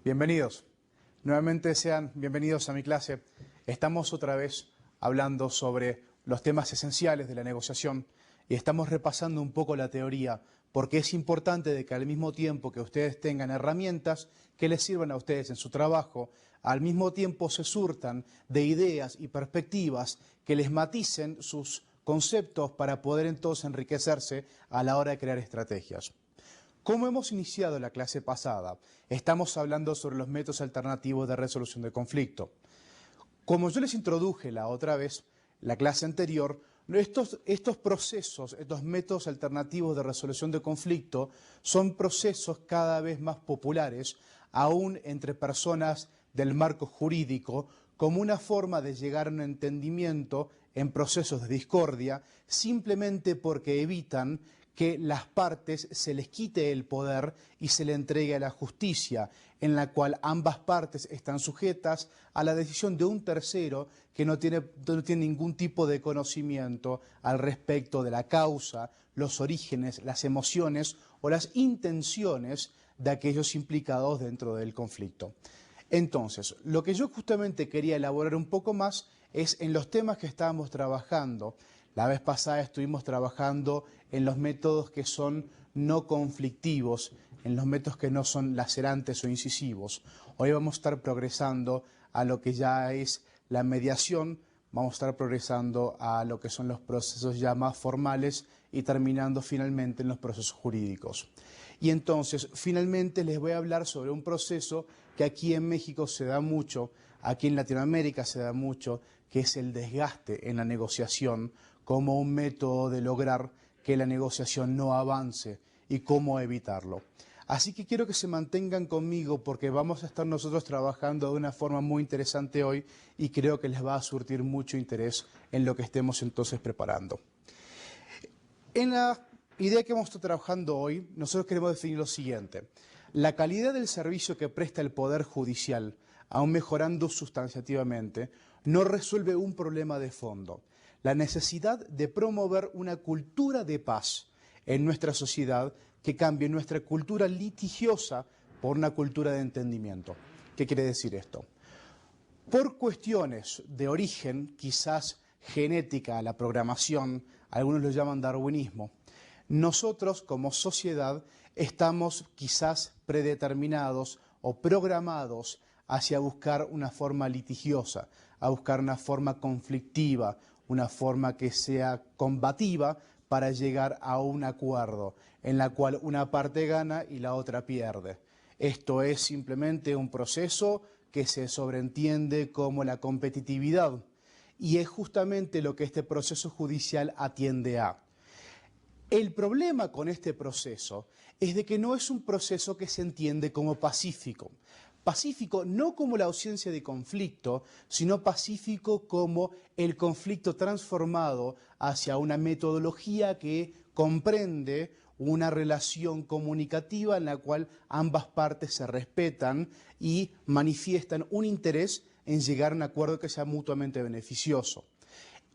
Bienvenidos. Nuevamente sean bienvenidos a mi clase. Estamos otra vez hablando sobre los temas esenciales de la negociación y estamos repasando un poco la teoría, porque es importante de que al mismo tiempo que ustedes tengan herramientas que les sirvan a ustedes en su trabajo, al mismo tiempo se surtan de ideas y perspectivas que les maticen sus conceptos para poder entonces enriquecerse a la hora de crear estrategias. Como hemos iniciado la clase pasada, estamos hablando sobre los métodos alternativos de resolución de conflicto. Como yo les introduje la otra vez, la clase anterior, estos procesos, estos métodos alternativos de resolución de conflicto son procesos cada vez más populares, aún entre personas del marco jurídico, como una forma de llegar a un entendimiento en procesos de discordia, simplemente porque evitan que las partes se les quite el poder y se le entregue a la justicia, en la cual ambas partes están sujetas a la decisión de un tercero que no tiene ningún tipo de conocimiento al respecto de la causa, los orígenes, las emociones o las intenciones de aquellos implicados dentro del conflicto. Entonces, lo que yo justamente quería elaborar un poco más es en los temas que estábamos trabajando. La vez pasada estuvimos trabajando en los métodos que son no conflictivos, en los métodos que no son lacerantes o incisivos. Hoy vamos a estar progresando a lo que ya es la mediación, vamos a estar progresando a lo que son los procesos ya más formales y terminando finalmente en los procesos jurídicos. Y entonces, finalmente les voy a hablar sobre un proceso que aquí en México se da mucho, aquí en Latinoamérica se da mucho, que es el desgaste en la negociación como un método de lograr que la negociación no avance y cómo evitarlo. Así que quiero que se mantengan conmigo porque vamos a estar nosotros trabajando de una forma muy interesante hoy y creo que les va a surtir mucho interés en lo que estemos entonces preparando. En la idea que vamos a estar trabajando hoy, nosotros queremos definir lo siguiente. La calidad del servicio que presta el Poder Judicial, aún mejorando sustanciativamente, no resuelve un problema de fondo: la necesidad de promover una cultura de paz en nuestra sociedad que cambie nuestra cultura litigiosa por una cultura de entendimiento. ¿Qué quiere decir esto? Por cuestiones de origen, quizás genética, la programación, algunos lo llaman darwinismo, nosotros como sociedad estamos quizás predeterminados o programados hacia buscar una forma litigiosa, a buscar una forma conflictiva, una forma que sea combativa para llegar a un acuerdo en la cual una parte gana y la otra pierde. Esto es simplemente un proceso que se sobreentiende como la competitividad y es justamente lo que este proceso judicial atiende a. El problema con este proceso es de que no es un proceso que se entiende como pacífico. Pacífico no como la ausencia de conflicto, sino pacífico como el conflicto transformado hacia una metodología que comprende una relación comunicativa en la cual ambas partes se respetan y manifiestan un interés en llegar a un acuerdo que sea mutuamente beneficioso.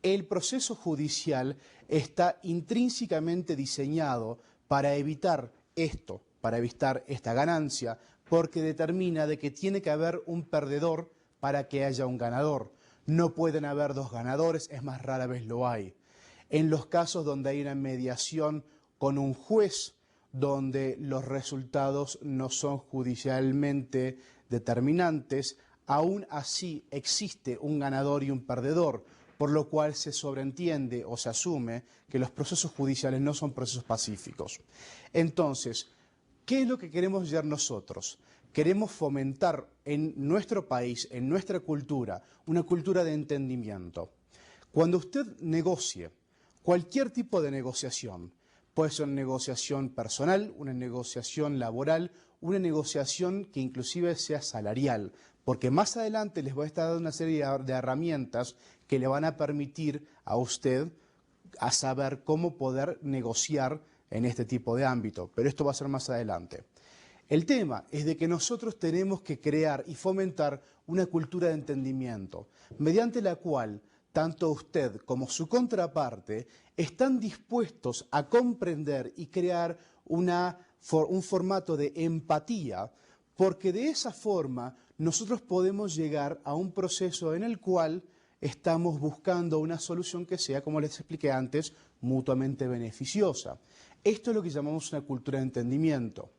El proceso judicial está intrínsecamente diseñado para evitar esto, para evitar esta ganancia, porque determina de que tiene que haber un perdedor para que haya un ganador. No pueden haber dos ganadores, es más, rara vez lo hay. En los casos donde hay una mediación con un juez, donde los resultados no son judicialmente determinantes, aún así existe un ganador y un perdedor, por lo cual se sobreentiende o se asume que los procesos judiciales no son procesos pacíficos. Entonces, ¿qué es lo que queremos hacer nosotros? Queremos fomentar en nuestro país, en nuestra cultura, una cultura de entendimiento. Cuando usted negocie, cualquier tipo de negociación, puede ser una negociación personal, una negociación laboral, una negociación que inclusive sea salarial, porque más adelante les voy a estar dando una serie de herramientas que le van a permitir a usted a saber cómo poder negociar en este tipo de ámbito, pero esto va a ser más adelante. El tema es de que nosotros tenemos que crear y fomentar una cultura de entendimiento, mediante la cual tanto usted como su contraparte están dispuestos a comprender y crear un formato de empatía, porque de esa forma nosotros podemos llegar a un proceso en el cual estamos buscando una solución que sea, como les expliqué antes, mutuamente beneficiosa. Esto es lo que llamamos una cultura de entendimiento.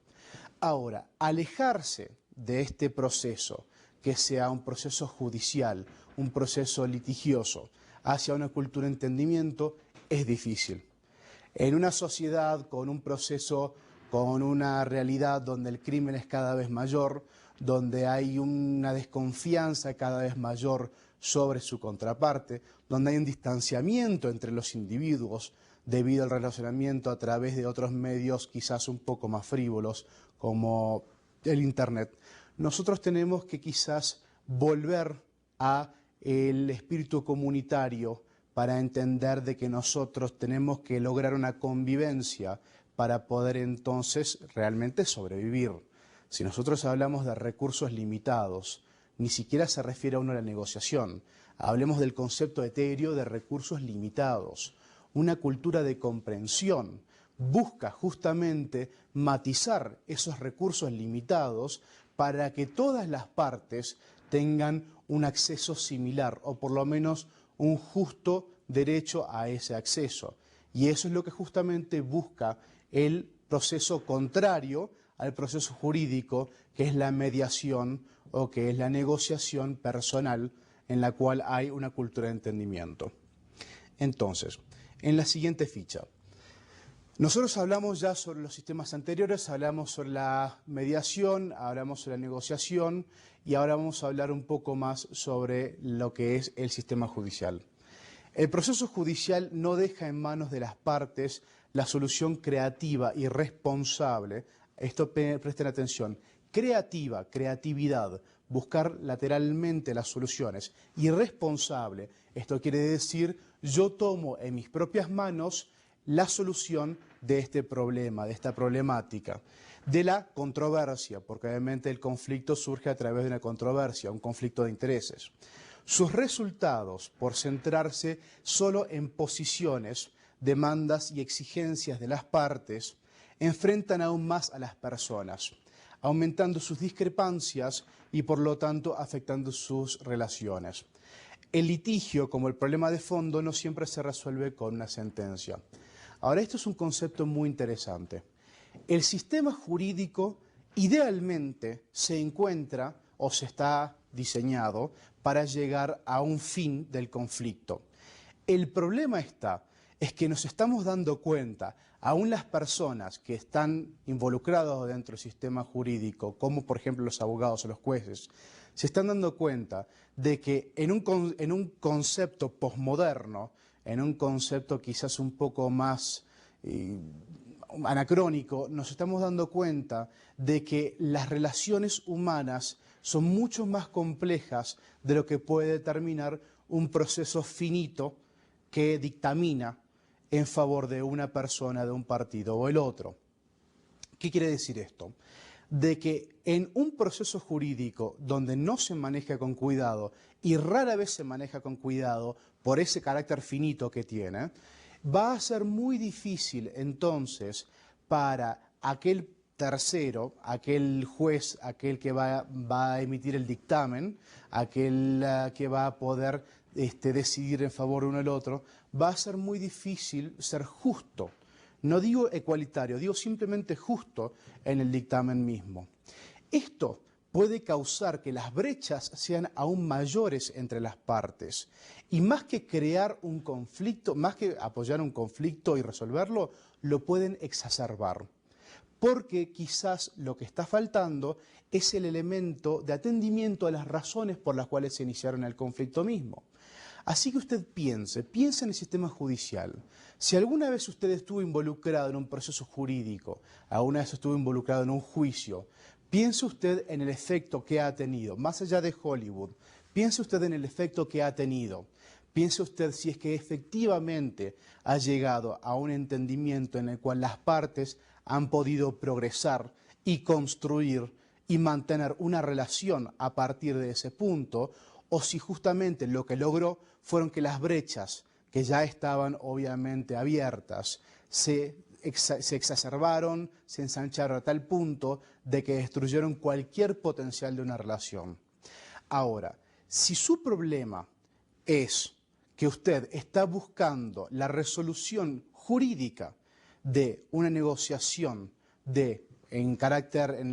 Ahora, alejarse de este proceso, que sea un proceso judicial, un proceso litigioso, hacia una cultura de entendimiento, es difícil. En una sociedad con un proceso, con una realidad donde el crimen es cada vez mayor, donde hay una desconfianza cada vez mayor sobre su contraparte, donde hay un distanciamiento entre los individuos debido al relacionamiento a través de otros medios quizás un poco más frívolos, como el Internet, nosotros tenemos que quizás volver a el espíritu comunitario para entender de que nosotros tenemos que lograr una convivencia para poder entonces realmente sobrevivir. Si nosotros hablamos de recursos limitados, ni siquiera se refiere a uno a la negociación. Hablemos del concepto etéreo de recursos limitados. Una cultura de comprensión busca justamente matizar esos recursos limitados para que todas las partes tengan un acceso similar o por lo menos un justo derecho a ese acceso. Y eso es lo que justamente busca el proceso contrario al proceso jurídico, que es la mediación o que es la negociación personal en la cual hay una cultura de entendimiento. Entonces, en la siguiente ficha, nosotros hablamos ya sobre los sistemas anteriores, hablamos sobre la mediación, hablamos sobre la negociación y ahora vamos a hablar un poco más sobre lo que es el sistema judicial. El proceso judicial no deja en manos de las partes la solución creativa y responsable. Esto presten atención, creatividad, buscar lateralmente las soluciones, y responsable, esto quiere decir yo tomo en mis propias manos la solución de este problema, de esta problemática, de la controversia, porque obviamente el conflicto surge a través de una controversia, un conflicto de intereses. Sus resultados, por centrarse solo en posiciones, demandas y exigencias de las partes, enfrentan aún más a las personas, aumentando sus discrepancias y por lo tanto afectando sus relaciones. El litigio, como el problema de fondo, no siempre se resuelve con una sentencia. Ahora, esto es un concepto muy interesante. El sistema jurídico idealmente se encuentra o se está diseñado para llegar a un fin del conflicto. El problema es que nos estamos dando cuenta, aún las personas que están involucradas dentro del sistema jurídico, como por ejemplo los abogados o los jueces, se están dando cuenta de que en un concepto posmoderno, en un concepto quizás un poco más anacrónico, nos estamos dando cuenta de que las relaciones humanas son mucho más complejas de lo que puede determinar un proceso finito que dictamina en favor de una persona, de un partido o el otro. ¿Qué quiere decir esto? De que en un proceso jurídico donde no se maneja con cuidado y rara vez se maneja con cuidado por ese carácter finito que tiene, va a ser muy difícil entonces para aquel tercero, aquel juez, aquel que va a emitir el dictamen, aquel que va a poder decidir en favor de uno del otro, va a ser muy difícil ser justo. No digo ecualitario, digo simplemente justo en el dictamen mismo. Esto puede causar que las brechas sean aún mayores entre las partes. Y más que crear un conflicto, más que apoyar un conflicto y resolverlo, lo pueden exacerbar. Porque quizás lo que está faltando es el elemento de atendimiento a las razones por las cuales se iniciaron el conflicto mismo. Así que usted piense en el sistema judicial. Si alguna vez usted estuvo involucrado en un proceso jurídico, alguna vez estuvo involucrado en un juicio, piense usted en el efecto que ha tenido, más allá de Hollywood, piense usted en el efecto que ha tenido. Piense usted si es que efectivamente ha llegado a un entendimiento en el cual las partes han podido progresar y construir y mantener una relación a partir de ese punto, o si justamente lo que logró fueron que las brechas que ya estaban obviamente abiertas se se exacerbaron, se ensancharon a tal punto de que destruyeron cualquier potencial de una relación. Ahora, si su problema es que usted está buscando la resolución jurídica de una negociación en el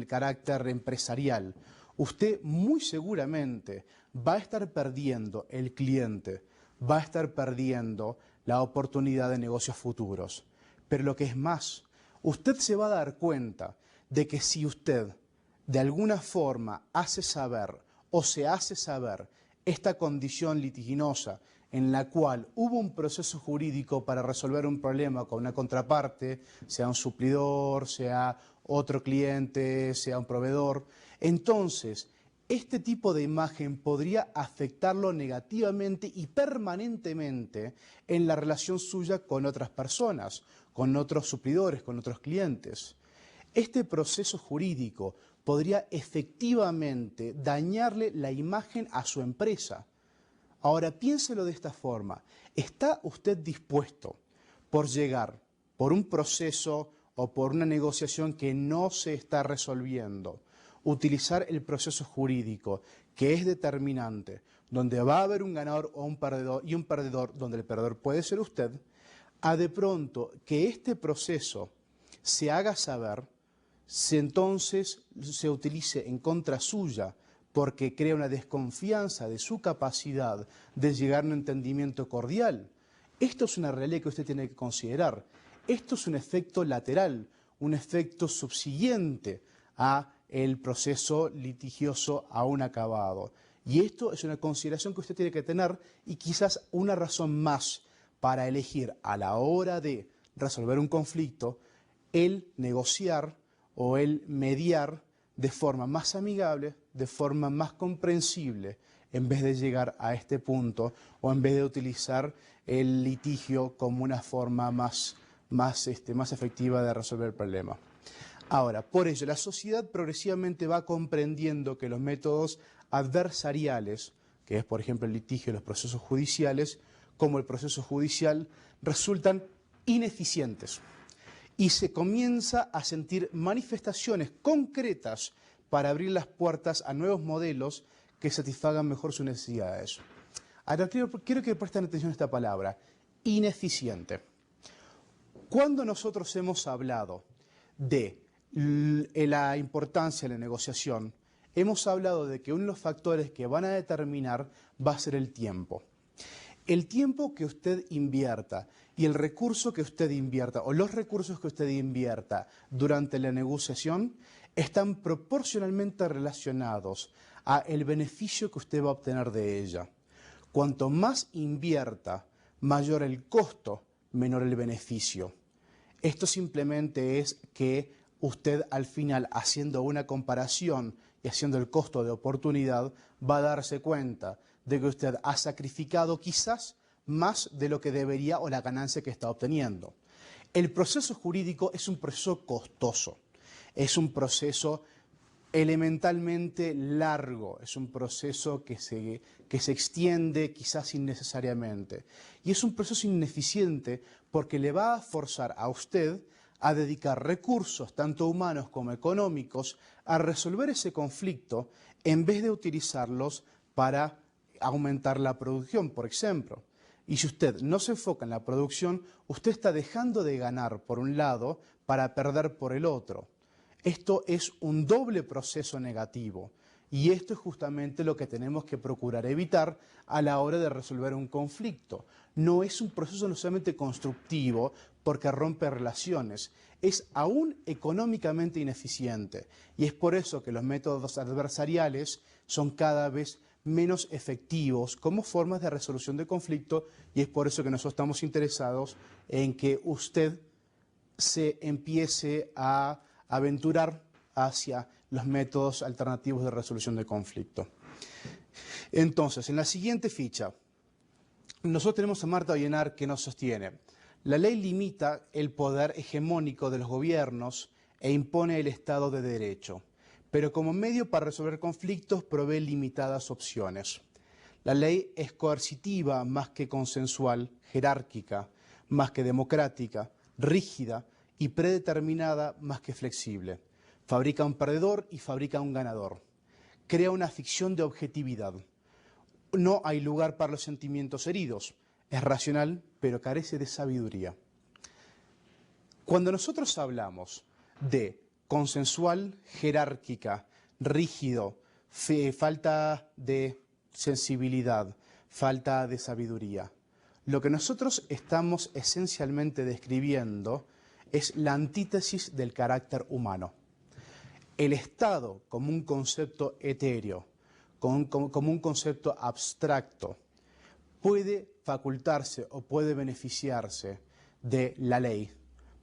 carácter empresarial, usted muy seguramente va a estar perdiendo el cliente, va a estar perdiendo la oportunidad de negocios futuros. Pero lo que es más, usted se va a dar cuenta de que si usted de alguna forma hace saber o se hace saber esta condición litiginosa en la cual hubo un proceso jurídico para resolver un problema con una contraparte, sea un suplidor, sea otro cliente, sea un proveedor, entonces este tipo de imagen podría afectarlo negativamente y permanentemente en la relación suya con otras personas, con otros suplidores, con otros clientes. Este proceso jurídico podría efectivamente dañarle la imagen a su empresa. Ahora, piénselo de esta forma. ¿Está usted dispuesto por llegar por un proceso o por una negociación que no se está resolviendo, utilizar el proceso jurídico que es determinante, donde va a haber un ganador o un perdedor y un perdedor donde el perdedor puede ser usted, a de pronto que este proceso se haga saber, si entonces se utilice en contra suya porque crea una desconfianza de su capacidad de llegar a un entendimiento cordial? Esto es una realidad que usted tiene que considerar. Esto es un efecto lateral, un efecto subsiguiente a el proceso litigioso aún acabado. Y esto es una consideración que usted tiene que tener y quizás una razón más para elegir a la hora de resolver un conflicto, el negociar o el mediar de forma más amigable, de forma más comprensible, en vez de llegar a este punto o en vez de utilizar el litigio como una forma más efectiva de resolver el problema. Ahora, por ello, la sociedad progresivamente va comprendiendo que los métodos adversariales, que es por ejemplo el litigio y los procesos judiciales, como el proceso judicial, resultan ineficientes. Y se comienza a sentir manifestaciones concretas para abrir las puertas a nuevos modelos que satisfagan mejor sus necesidades. Ahora quiero que presten atención a esta palabra, ineficiente. Cuando nosotros hemos hablado de la importancia de la negociación, hemos hablado de que uno de los factores que van a determinar va a ser el tiempo. El tiempo que usted invierta y el recurso que usted invierta o los recursos que usted invierta durante la negociación están proporcionalmente relacionados a el beneficio que usted va a obtener de ella. Cuanto más invierta, mayor el costo, menor el beneficio. Esto simplemente es que usted al final, haciendo una comparación y haciendo el costo de oportunidad, va a darse cuenta de que usted ha sacrificado quizás más de lo que debería o la ganancia que está obteniendo. El proceso jurídico es un proceso costoso, es un proceso elementalmente largo, es un proceso que se extiende quizás innecesariamente. Y es un proceso ineficiente porque le va a forzar a usted a dedicar recursos, tanto humanos como económicos, a resolver ese conflicto en vez de utilizarlos para aumentar la producción, por ejemplo. Y si usted no se enfoca en la producción, usted está dejando de ganar por un lado para perder por el otro. Esto es un doble proceso negativo y esto es justamente lo que tenemos que procurar evitar a la hora de resolver un conflicto. No es un proceso no solamente constructivo porque rompe relaciones, es aún económicamente ineficiente y es por eso que los métodos adversariales son cada vez menos efectivos como formas de resolución de conflicto y es por eso que nosotros estamos interesados en que usted se empiece a aventurar hacia los métodos alternativos de resolución de conflicto. Entonces, en la siguiente ficha, nosotros tenemos a Marta Ollenar que nos sostiene. La ley limita el poder hegemónico de los gobiernos e impone el Estado de Derecho, pero como medio para resolver conflictos provee limitadas opciones. La ley es coercitiva más que consensual, jerárquica, más que democrática, rígida y predeterminada más que flexible. Fabrica un perdedor y fabrica un ganador. Crea una ficción de objetividad. No hay lugar para los sentimientos heridos. Es racional, pero carece de sabiduría. Cuando nosotros hablamos de consensual, jerárquica, rígido, falta de sensibilidad, falta de sabiduría, lo que nosotros estamos esencialmente describiendo es la antítesis del carácter humano. El Estado como un concepto etéreo, como un concepto abstracto, puede facultarse o puede beneficiarse de la ley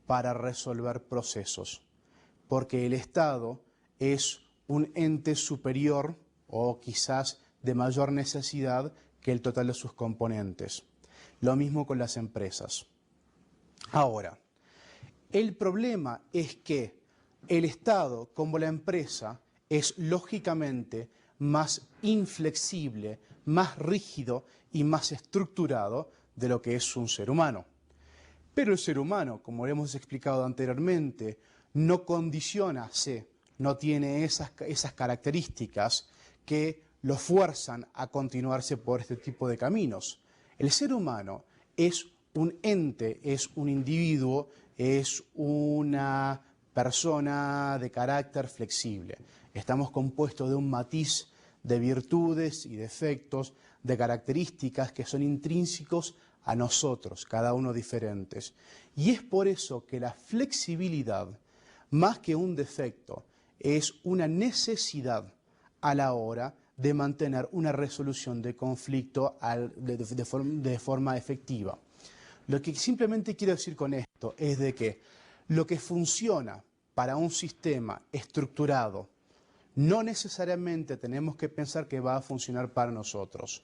para resolver procesos, porque el Estado es un ente superior o quizás de mayor necesidad que el total de sus componentes. Lo mismo con las empresas. Ahora, el problema es que el Estado, como la empresa, es lógicamente más inflexible, más rígido y más estructurado de lo que es un ser humano. Pero el ser humano, como hemos explicado anteriormente, no condiciona-se, no tiene esas características que lo fuerzan a continuarse por este tipo de caminos. El ser humano es un ente, es un individuo, es una persona de carácter flexible. Estamos compuestos de un matiz de virtudes y defectos, de características que son intrínsecos a nosotros, cada uno diferentes. Y es por eso que la flexibilidad, más que un defecto, es una necesidad a la hora de mantener una resolución de conflicto de forma efectiva. Lo que simplemente quiero decir con esto es de que lo que funciona para un sistema estructurado, no necesariamente tenemos que pensar que va a funcionar para nosotros.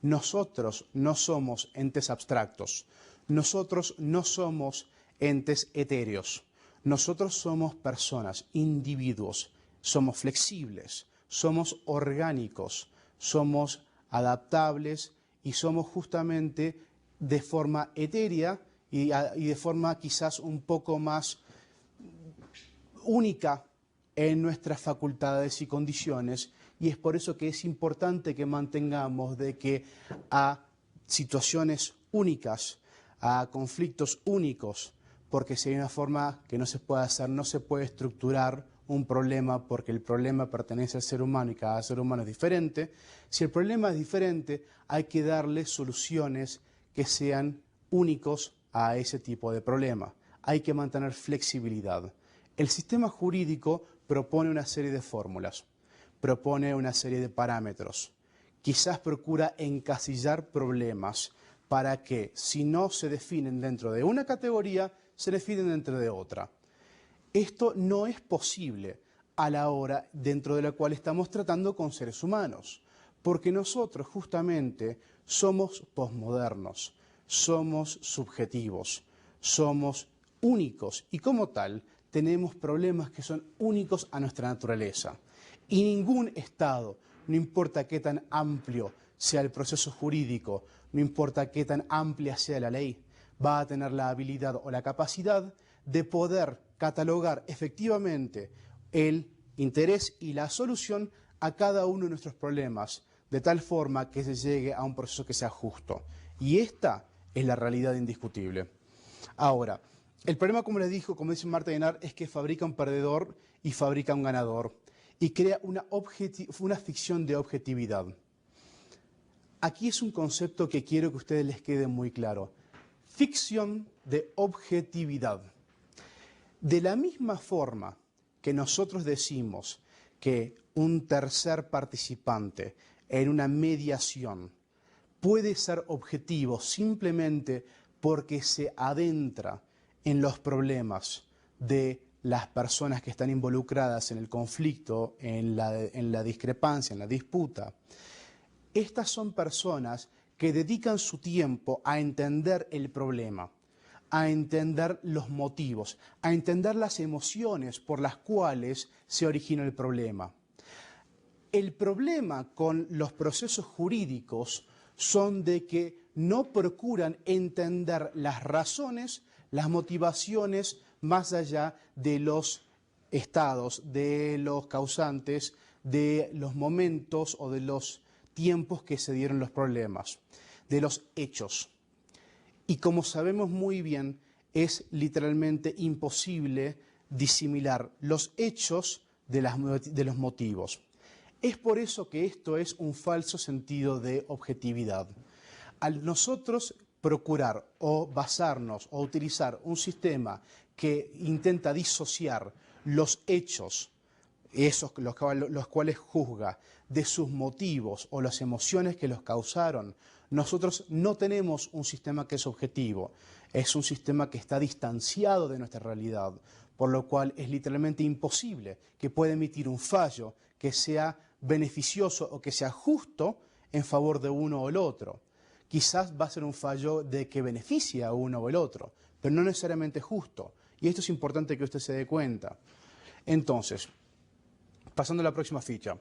Nosotros no somos entes abstractos, nosotros no somos entes etéreos, nosotros somos personas, individuos, somos flexibles, somos orgánicos, somos adaptables y somos justamente de forma etérea y de forma quizás un poco más única en nuestras facultades y condiciones, y es por eso que es importante que mantengamos de que a situaciones únicas, a conflictos únicos, porque si hay una forma que no se puede hacer, no se puede estructurar un problema porque el problema pertenece al ser humano y cada ser humano es diferente. Si el problema es diferente, hay que darle soluciones que sean únicos a ese tipo de problema. Hay que mantener flexibilidad. El sistema jurídico propone una serie de fórmulas, propone una serie de parámetros. Quizás procura encasillar problemas para que, si no se definen dentro de una categoría, se definen dentro de otra. Esto no es posible a la hora dentro de la cual estamos tratando con seres humanos, porque nosotros justamente somos posmodernos, somos subjetivos, somos únicos y como tal tenemos problemas que son únicos a nuestra naturaleza. Y ningún Estado, no importa qué tan amplio sea el proceso jurídico, no importa qué tan amplia sea la ley, va a tener la habilidad o la capacidad de poder catalogar efectivamente el interés y la solución a cada uno de nuestros problemas, de tal forma que se llegue a un proceso que sea justo. Y esta es la realidad indiscutible. Ahora, el problema, como les dijo, como dice Marta Guinar, es que fabrica un perdedor y fabrica un ganador y crea una ficción de objetividad. Aquí es un concepto que quiero que a ustedes les quede muy claro. Ficción de objetividad. De la misma forma que nosotros decimos que un tercer participante en una mediación puede ser objetivo simplemente porque se adentra en los problemas de las personas que están involucradas en el conflicto, en la discrepancia, en la disputa. Estas son personas que dedican su tiempo a entender el problema, a entender los motivos, a entender las emociones por las cuales se origina el problema. El problema con los procesos jurídicos son de que no procuran entender las razones, las motivaciones más allá de los estados, de los causantes, de los momentos o de los tiempos que se dieron los problemas, de los hechos. Y como sabemos muy bien, es literalmente imposible disimilar los hechos de los motivos. Es por eso que esto es un falso sentido de objetividad. Al nosotros procurar o basarnos o utilizar un sistema que intenta disociar los hechos, los cuales juzga, de sus motivos o las emociones que los causaron, nosotros no tenemos un sistema que es objetivo, es un sistema que está distanciado de nuestra realidad, por lo cual es literalmente imposible que pueda emitir un fallo que sea beneficioso o que sea justo en favor de uno o el otro. Quizás va a ser un fallo de que beneficie a uno o el otro, pero no necesariamente justo. Y esto es importante que usted se dé cuenta. Entonces, pasando a la próxima ficha,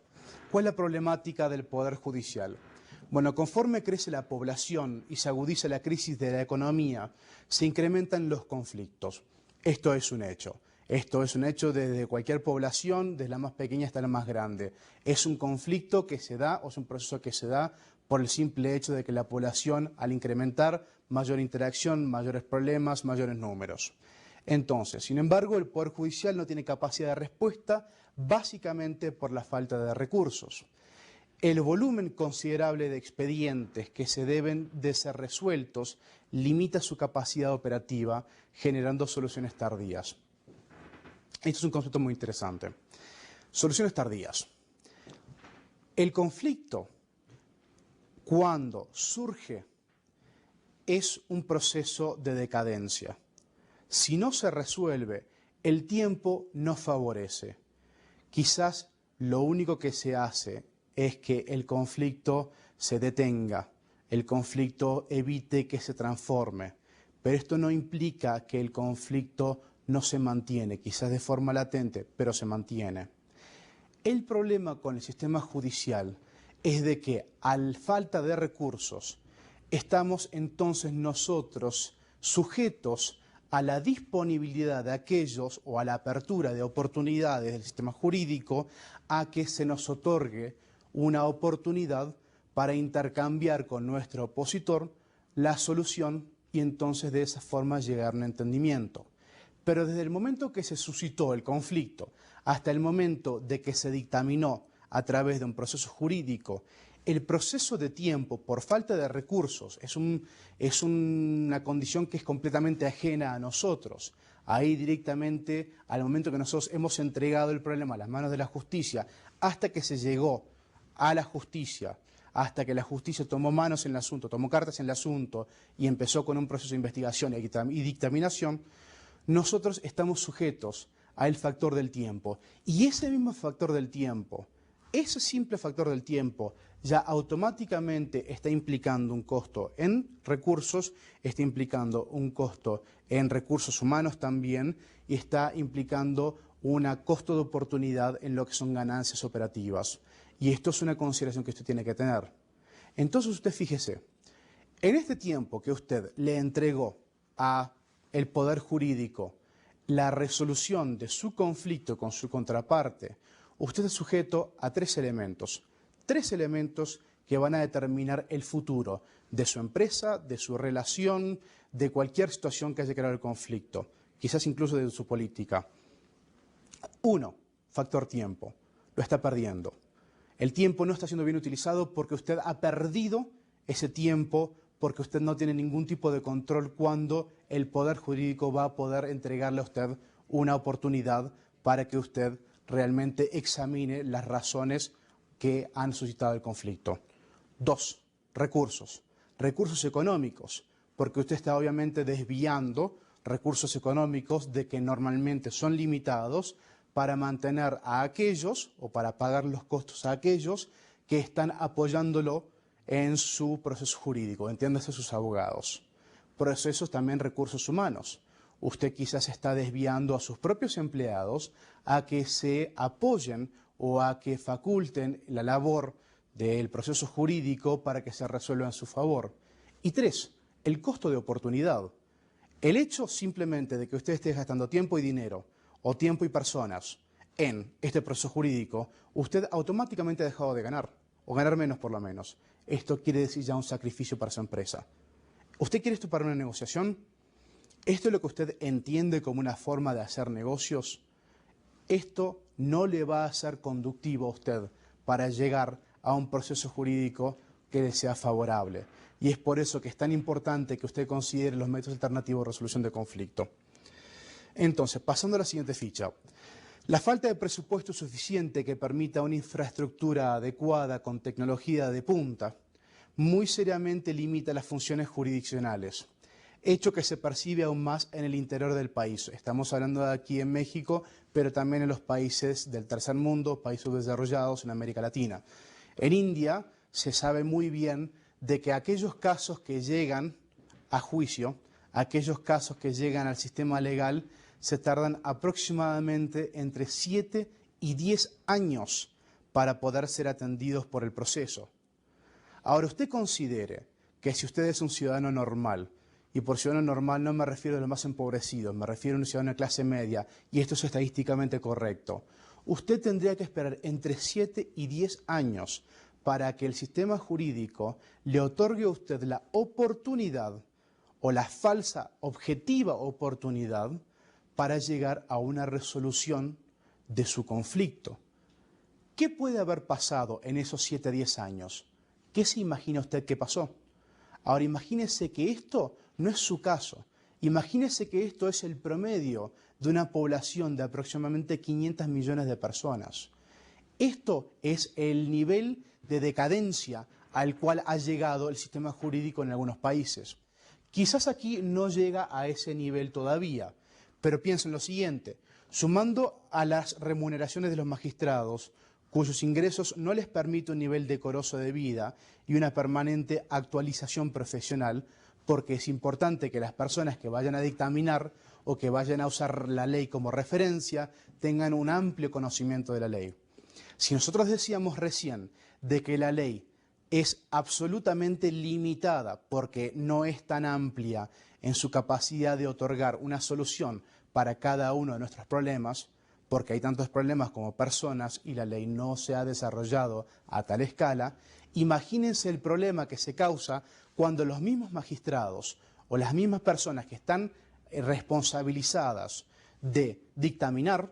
¿cuál es la problemática del Poder Judicial? Bueno, conforme crece la población y se agudiza la crisis de la economía, se incrementan los conflictos. Esto es un hecho. Esto es un hecho desde cualquier población, desde la más pequeña hasta la más grande. Es un conflicto que se da, o es un proceso que se da por el simple hecho de que la población, al incrementar, mayor interacción, mayores problemas, mayores números. Entonces, sin embargo, el Poder Judicial no tiene capacidad de respuesta, básicamente por la falta de recursos. El volumen considerable de expedientes que se deben de ser resueltos limita su capacidad operativa, generando soluciones tardías. Esto es un concepto muy interesante. Soluciones tardías. El conflicto, cuando surge, es un proceso de decadencia. Si no se resuelve, el tiempo no favorece. Quizás lo único que se hace es que el conflicto se detenga, el conflicto evite que se transforme. Pero esto no implica que el conflicto no se mantiene, quizás de forma latente, pero se mantiene. El problema con el sistema judicial es de que, al falta de recursos, estamos entonces nosotros sujetos a la disponibilidad de aquellos o a la apertura de oportunidades del sistema jurídico a que se nos otorgue una oportunidad para intercambiar con nuestro opositor la solución y entonces de esa forma llegar a un entendimiento. Pero desde el momento que se suscitó el conflicto hasta el momento de que se dictaminó a través de un proceso jurídico, el proceso de tiempo por falta de recursos es una condición que es completamente ajena a nosotros. Ahí directamente, al momento que nosotros hemos entregado el problema a las manos de la justicia, hasta que se llegó a la justicia, hasta que la justicia tomó manos en el asunto, tomó cartas en el asunto y empezó con un proceso de investigación y dictaminación, nosotros estamos sujetos al factor del tiempo. Y ese mismo factor del tiempo, ese simple factor del tiempo, ya automáticamente está implicando un costo en recursos, está implicando un costo en recursos humanos también, y está implicando un costo de oportunidad en lo que son ganancias operativas. Y esto es una consideración que usted tiene que tener. Entonces usted fíjese, en este tiempo que usted le entregó a el Poder Jurídico la resolución de su conflicto con su contraparte, usted es sujeto a tres elementos que van a determinar el futuro de su empresa, de su relación, de cualquier situación que haya creado el conflicto, quizás incluso de su política. Uno, factor tiempo, lo está perdiendo. El tiempo no está siendo bien utilizado porque usted ha perdido ese tiempo, porque usted no tiene ningún tipo de control cuando el Poder Jurídico va a poder entregarle a usted una oportunidad para que usted realmente examine las razones que han suscitado el conflicto. Dos, recursos económicos, porque usted está obviamente desviando recursos económicos de que normalmente son limitados para mantener a aquellos o para pagar los costos a aquellos que están apoyándolo en su proceso jurídico, entiéndase sus abogados. Procesos también recursos humanos. Usted quizás está desviando a sus propios empleados a que se apoyen o a que faculten la labor del proceso jurídico para que se resuelva en su favor. Y tres, el costo de oportunidad. El hecho simplemente de que usted esté gastando tiempo y dinero, o tiempo y personas, en este proceso jurídico, usted automáticamente ha dejado de ganar, o ganar menos por lo menos. Esto quiere decir ya un sacrificio para su empresa. ¿Usted quiere esto para una negociación? ¿Esto es lo que usted entiende como una forma de hacer negocios? Esto no le va a ser conductivo a usted para llegar a un proceso jurídico que le sea favorable. Y es por eso que es tan importante que usted considere los métodos alternativos de resolución de conflicto. Entonces, pasando a la siguiente ficha. La falta de presupuesto suficiente que permita una infraestructura adecuada con tecnología de punta muy seriamente limita las funciones jurisdiccionales, hecho que se percibe aún más en el interior del país. Estamos hablando de aquí en México, pero también en los países del tercer mundo, países desarrollados en América Latina. En India se sabe muy bien de que aquellos casos que llegan a juicio, aquellos casos que llegan al sistema legal, se tardan aproximadamente entre 7 y 10 años para poder ser atendidos por el proceso. Ahora, usted considere que si usted es un ciudadano normal, y por ciudadano normal no me refiero a los más empobrecidos, me refiero a un ciudadano de clase media, y esto es estadísticamente correcto, usted tendría que esperar entre 7 y 10 años para que el sistema jurídico le otorgue a usted la oportunidad o la falsa objetiva oportunidad para llegar a una resolución de su conflicto. ¿Qué puede haber pasado en esos 7 a 10 años? ¿Qué se imagina usted que pasó? Ahora imagínese que esto no es su caso. Imagínese que esto es el promedio de una población de aproximadamente 500 millones de personas. Esto es el nivel de decadencia al cual ha llegado el sistema jurídico en algunos países. Quizás aquí no llega a ese nivel todavía, pero piensen lo siguiente, sumando a las remuneraciones de los magistrados, cuyos ingresos no les permite un nivel decoroso de vida y una permanente actualización profesional, porque es importante que las personas que vayan a dictaminar o que vayan a usar la ley como referencia tengan un amplio conocimiento de la ley. Si nosotros decíamos recién de que la ley es absolutamente limitada porque no es tan amplia en su capacidad de otorgar una solución para cada uno de nuestros problemas, porque hay tantos problemas como personas y la ley no se ha desarrollado a tal escala, imagínense el problema que se causa cuando los mismos magistrados o las mismas personas que están responsabilizadas de dictaminar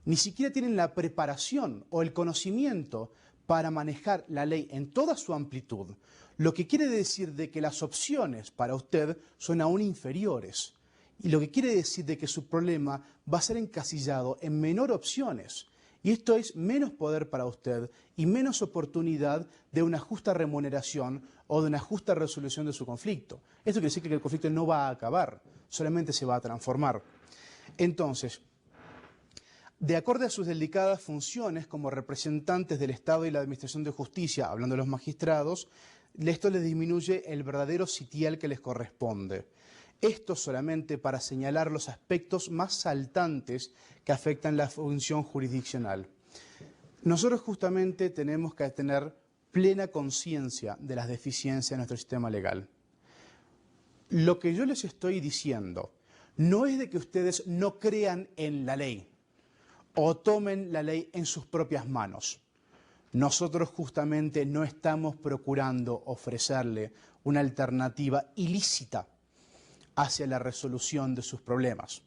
ni siquiera tienen la preparación o el conocimiento para manejar la ley en toda su amplitud, lo que quiere decir de que las opciones para usted son aún inferiores. Y lo que quiere decir de que su problema va a ser encasillado en menor opciones. Y esto es menos poder para usted y menos oportunidad de una justa remuneración o de una justa resolución de su conflicto. Esto quiere decir que el conflicto no va a acabar, solamente se va a transformar. Entonces, de acuerdo a sus delicadas funciones como representantes del Estado y la Administración de Justicia, hablando de los magistrados, esto les disminuye el verdadero sitial que les corresponde. Esto solamente para señalar los aspectos más saltantes que afectan la función jurisdiccional. Nosotros justamente tenemos que tener plena conciencia de las deficiencias de nuestro sistema legal. Lo que yo les estoy diciendo no es de que ustedes no crean en la ley o tomen la ley en sus propias manos. Nosotros justamente no estamos procurando ofrecerle una alternativa ilícita hacia la resolución de sus problemas.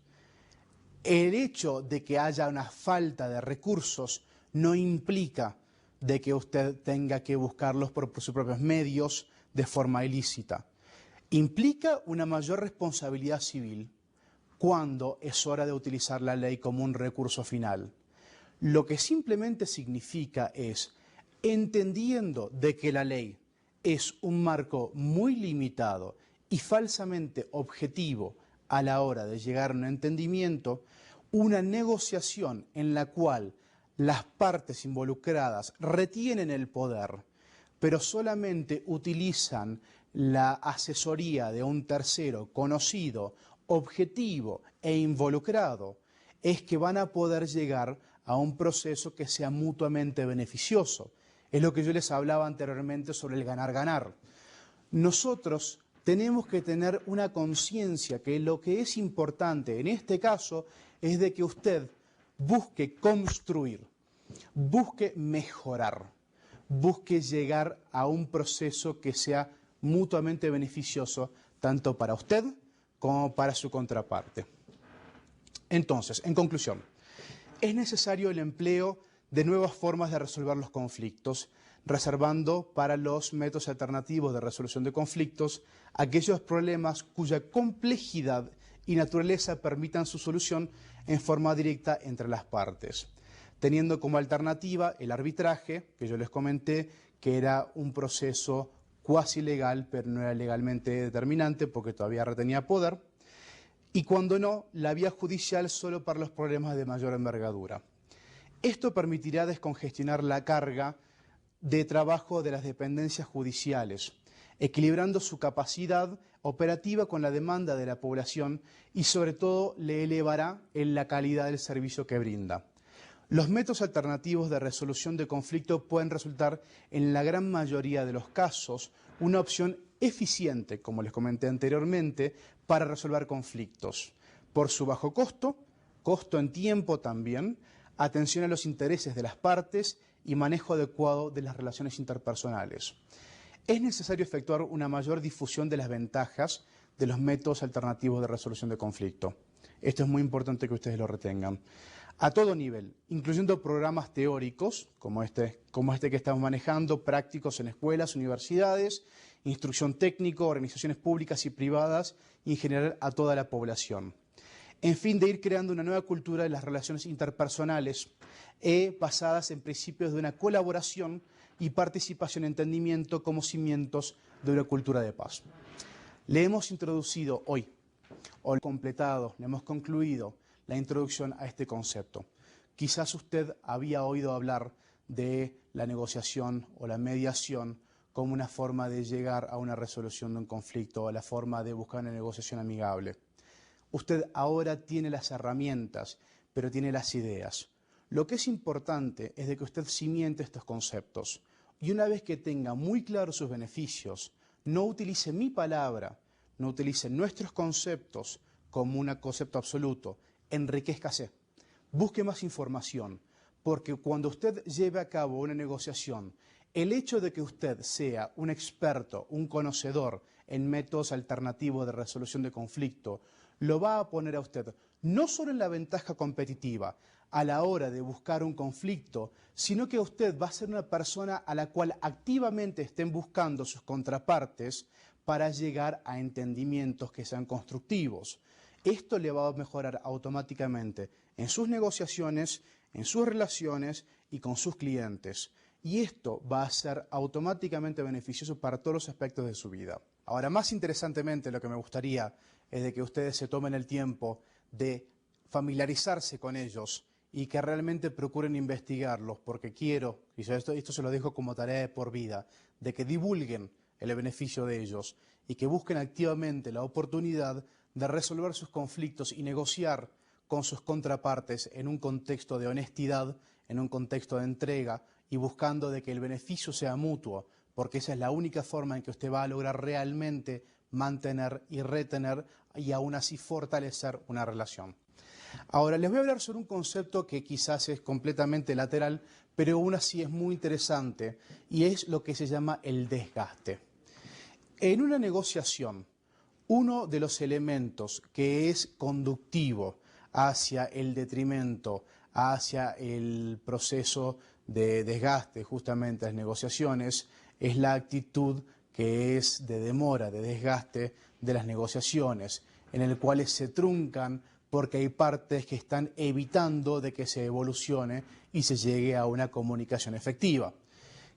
El hecho de que haya una falta de recursos no implica de que usted tenga que buscarlos por sus propios medios de forma ilícita. Implica una mayor responsabilidad civil cuando es hora de utilizar la ley como un recurso final. Lo que simplemente significa es, entendiendo de que la ley es un marco muy limitado y falsamente objetivo a la hora de llegar a un entendimiento, una negociación en la cual las partes involucradas retienen el poder, pero solamente utilizan la asesoría de un tercero conocido, objetivo e involucrado, es que van a poder llegar a un proceso que sea mutuamente beneficioso. Es lo que yo les hablaba anteriormente sobre el ganar-ganar. Nosotros tenemos que tener una conciencia que lo que es importante en este caso es de que usted busque construir, busque mejorar, busque llegar a un proceso que sea mutuamente beneficioso tanto para usted como para su contraparte. Entonces, en conclusión, es necesario el empleo de nuevas formas de resolver los conflictos, reservando para los métodos alternativos de resolución de conflictos aquellos problemas cuya complejidad y naturaleza permitan su solución en forma directa entre las partes, teniendo como alternativa el arbitraje, que yo les comenté, que era un proceso cuasi legal, pero no era legalmente determinante porque todavía retenía poder, y cuando no, la vía judicial solo para los problemas de mayor envergadura. Esto permitirá descongestionar la carga de trabajo de las dependencias judiciales, equilibrando su capacidad operativa con la demanda de la población y sobre todo le elevará en la calidad del servicio que brinda. Los métodos alternativos de resolución de conflicto pueden resultar en la gran mayoría de los casos una opción eficiente, como les comenté anteriormente, para resolver conflictos, por su bajo costo, costo en tiempo también, atención a los intereses de las partes y manejo adecuado de las relaciones interpersonales. Es necesario efectuar una mayor difusión de las ventajas de los métodos alternativos de resolución de conflicto. Esto es muy importante que ustedes lo retengan. A todo nivel, incluyendo programas teóricos, como este que estamos manejando, prácticos en escuelas, universidades, instrucción técnica, organizaciones públicas y privadas, y en general a toda la población. En fin, de ir creando una nueva cultura de las relaciones interpersonales basadas en principios de una colaboración y participación y entendimiento como cimientos de una cultura de paz. Le hemos introducido hoy, o completado, le hemos concluido la introducción a este concepto. Quizás usted había oído hablar de la negociación o la mediación como una forma de llegar a una resolución de un conflicto o la forma de buscar una negociación amigable. Usted ahora tiene las herramientas, pero tiene las ideas. Lo que es importante es de que usted cimiente estos conceptos y una vez que tenga muy claros sus beneficios, no utilice mi palabra, no utilice nuestros conceptos como un concepto absoluto, enriquézcase, busque más información, porque cuando usted lleve a cabo una negociación, el hecho de que usted sea un experto, un conocedor en métodos alternativos de resolución de conflicto, lo va a poner a usted no solo en la ventaja competitiva a la hora de buscar un conflicto, sino que usted va a ser una persona a la cual activamente estén buscando sus contrapartes para llegar a entendimientos que sean constructivos. Esto le va a mejorar automáticamente en sus negociaciones, en sus relaciones y con sus clientes. Y esto va a ser automáticamente beneficioso para todos los aspectos de su vida. Ahora, más interesantemente, lo que me gustaría es de que ustedes se tomen el tiempo de familiarizarse con ellos y que realmente procuren investigarlos, porque quiero, y esto se lo dejo como tarea de por vida, de que divulguen el beneficio de ellos y que busquen activamente la oportunidad de resolver sus conflictos y negociar con sus contrapartes en un contexto de honestidad, en un contexto de entrega y buscando de que el beneficio sea mutuo, porque esa es la única forma en que usted va a lograr realmente mantener y retener y aún así fortalecer una relación. Ahora, les voy a hablar sobre un concepto que quizás es completamente lateral, pero aún así es muy interesante y es lo que se llama el desgaste. En una negociación, uno de los elementos que es conductivo hacia el detrimento, hacia el proceso de desgaste justamente de las negociaciones, es la actitud que es de demora, de desgaste de las negociaciones, en el cual se truncan porque hay partes que están evitando de que se evolucione y se llegue a una comunicación efectiva.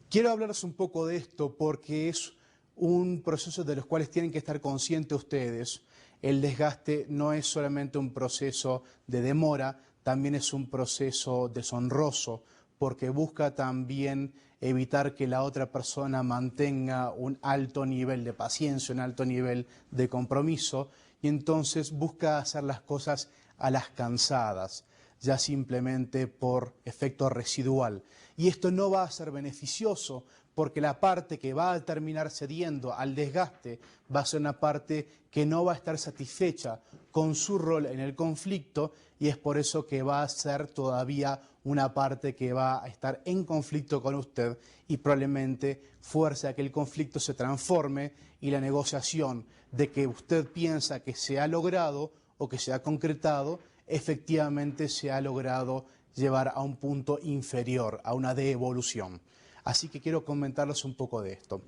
Quiero hablarles un poco de esto porque es un proceso de los cuales tienen que estar conscientes ustedes. El desgaste no es solamente un proceso de demora, también es un proceso deshonroso, porque busca también evitar que la otra persona mantenga un alto nivel de paciencia, un alto nivel de compromiso, y entonces busca hacer las cosas a las cansadas, ya simplemente por efecto residual. Y esto no va a ser beneficioso porque la parte que va a terminar cediendo al desgaste va a ser una parte que no va a estar satisfecha con su rol en el conflicto, y es por eso que va a ser todavía una parte que va a estar en conflicto con usted y probablemente fuerce a que el conflicto se transforme y la negociación de que usted piensa que se ha logrado o que se ha concretado, efectivamente se ha logrado llevar a un punto inferior, a una devolución. Así que quiero comentarles un poco de esto.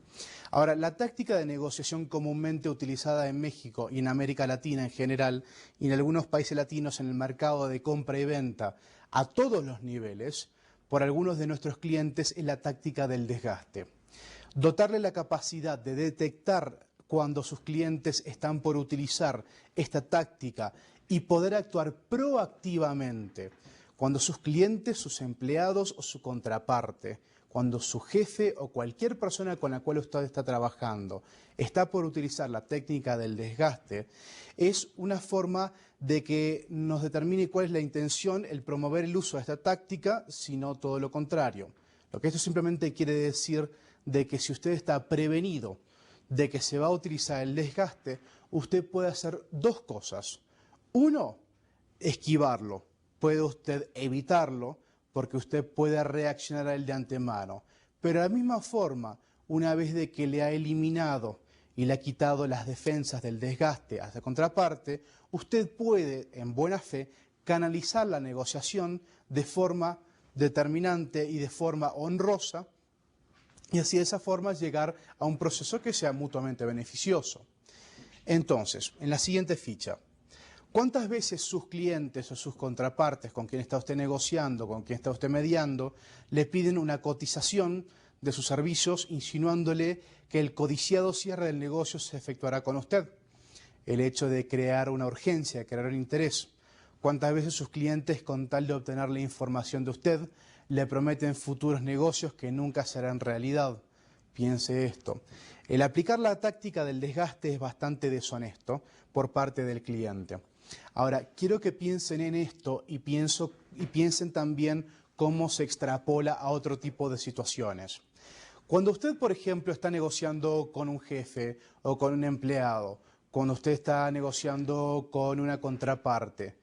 Ahora, la táctica de negociación comúnmente utilizada en México y en América Latina en general, y en algunos países latinos en el mercado de compra y venta a todos los niveles, por algunos de nuestros clientes, es la táctica del desgaste. Dotarle la capacidad de detectar cuando sus clientes están por utilizar esta táctica y poder actuar proactivamente cuando sus clientes, sus empleados o su contraparte, cuando su jefe o cualquier persona con la cual usted está trabajando está por utilizar la técnica del desgaste, es una forma de que nos determine cuál es la intención, el promover el uso de esta táctica, sino todo lo contrario. Lo que esto simplemente quiere decir de que si usted está prevenido de que se va a utilizar el desgaste, usted puede hacer dos cosas. Uno, esquivarlo. Puede usted evitarlo porque usted puede reaccionar a él de antemano. Pero de la misma forma, una vez de que le ha eliminado y le ha quitado las defensas del desgaste a esa contraparte, usted puede, en buena fe, canalizar la negociación de forma determinante y de forma honrosa, y así de esa forma llegar a un proceso que sea mutuamente beneficioso. Entonces, en la siguiente ficha, ¿cuántas veces sus clientes o sus contrapartes con quien está usted negociando, con quien está usted mediando, le piden una cotización de sus servicios insinuándole que el codiciado cierre del negocio se efectuará con usted? El hecho de crear una urgencia, crear un interés. ¿Cuántas veces sus clientes, con tal de obtener la información de usted, le prometen futuros negocios que nunca serán realidad? Piense esto. El aplicar la táctica del desgaste es bastante deshonesto por parte del cliente. Ahora, quiero que piensen en esto y piensen también cómo se extrapola a otro tipo de situaciones. Cuando usted, por ejemplo, está negociando con un jefe o con un empleado, cuando usted está negociando con una contraparte,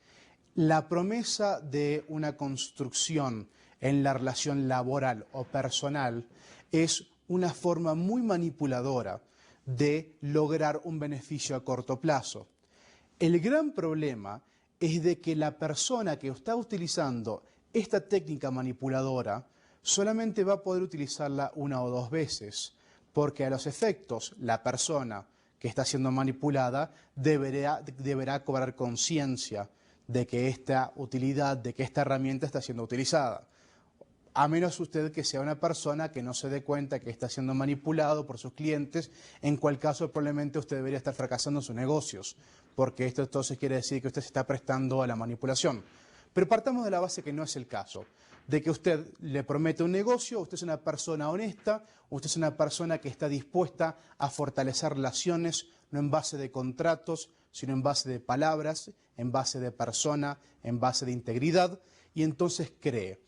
la promesa de una construcción en la relación laboral o personal es una forma muy manipuladora de lograr un beneficio a corto plazo. El gran problema es de que la persona que está utilizando esta técnica manipuladora solamente va a poder utilizarla una o dos veces, porque a los efectos la persona que está siendo manipulada deberá cobrar conciencia de que esta utilidad, de que esta herramienta está siendo utilizada. A menos usted que sea una persona que no se dé cuenta que está siendo manipulado por sus clientes, en cual caso probablemente usted debería estar fracasando en sus negocios, porque esto entonces quiere decir que usted se está prestando a la manipulación. Pero partamos de la base que no es el caso, de que usted le promete un negocio, usted es una persona honesta, usted es una persona que está dispuesta a fortalecer relaciones, no en base de contratos, sino en base de palabras, en base de persona, en base de integridad, y entonces cree.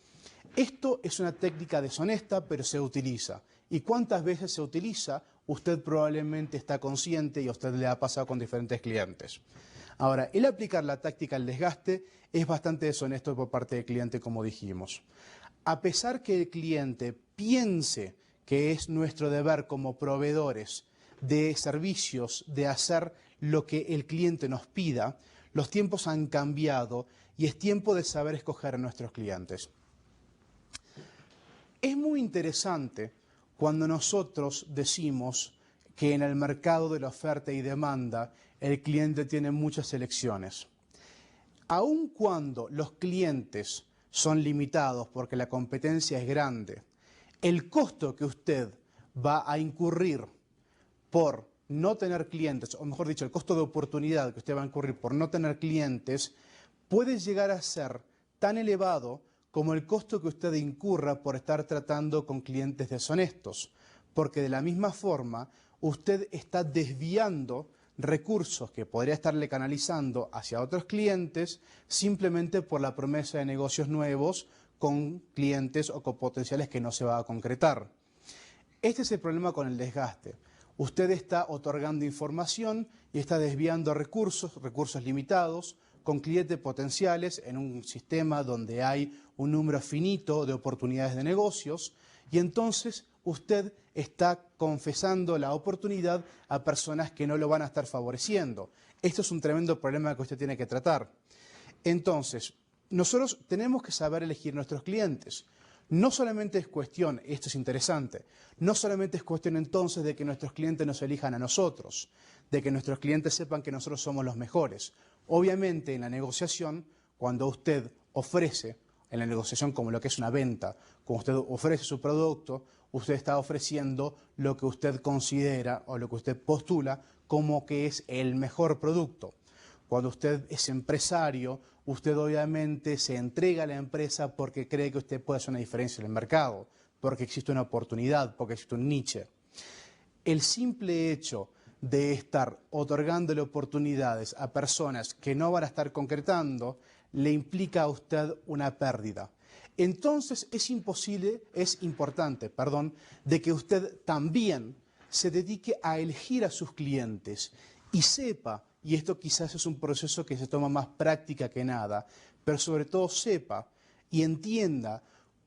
Esto es una técnica deshonesta, pero se utiliza. ¿Y cuántas veces se utiliza? Usted probablemente está consciente y a usted le ha pasado con diferentes clientes. Ahora, el aplicar la táctica al desgaste es bastante deshonesto por parte del cliente, como dijimos. A pesar que el cliente piense que es nuestro deber como proveedores de servicios, de hacer lo que el cliente nos pida, los tiempos han cambiado y es tiempo de saber escoger a nuestros clientes. Es muy interesante cuando nosotros decimos que en el mercado de la oferta y demanda el cliente tiene muchas elecciones. Aun cuando los clientes son limitados porque la competencia es grande, el costo que usted va a incurrir por no tener clientes, o mejor dicho, el costo de oportunidad que usted va a incurrir por no tener clientes, puede llegar a ser tan elevado como el costo que usted incurra por estar tratando con clientes deshonestos, porque de la misma forma usted está desviando recursos que podría estarle canalizando hacia otros clientes simplemente por la promesa de negocios nuevos con clientes o con potenciales que no se va a concretar. Este es el problema con el desgaste. Usted está otorgando información y está desviando recursos limitados, con clientes potenciales en un sistema donde hay un número finito de oportunidades de negocios, y entonces usted está confesando la oportunidad a personas que no lo van a estar favoreciendo. Esto es un tremendo problema que usted tiene que tratar. Entonces, nosotros tenemos que saber elegir nuestros clientes. No solamente es cuestión, esto es interesante, no solamente es cuestión entonces de que nuestros clientes nos elijan a nosotros, de que nuestros clientes sepan que nosotros somos los mejores. Obviamente en la negociación, cuando usted ofrece, en la negociación como lo que es una venta, cuando usted ofrece su producto, usted está ofreciendo lo que usted considera o lo que usted postula como que es el mejor producto. Cuando usted es empresario, usted obviamente se entrega a la empresa porque cree que usted puede hacer una diferencia en el mercado, porque existe una oportunidad, porque existe un niche. El simple hecho de estar otorgándole oportunidades a personas que no van a estar concretando, le implica a usted una pérdida. Entonces es importante, de que usted también se dedique a elegir a sus clientes y sepa, y esto quizás es un proceso que se toma más práctica que nada, pero sobre todo sepa y entienda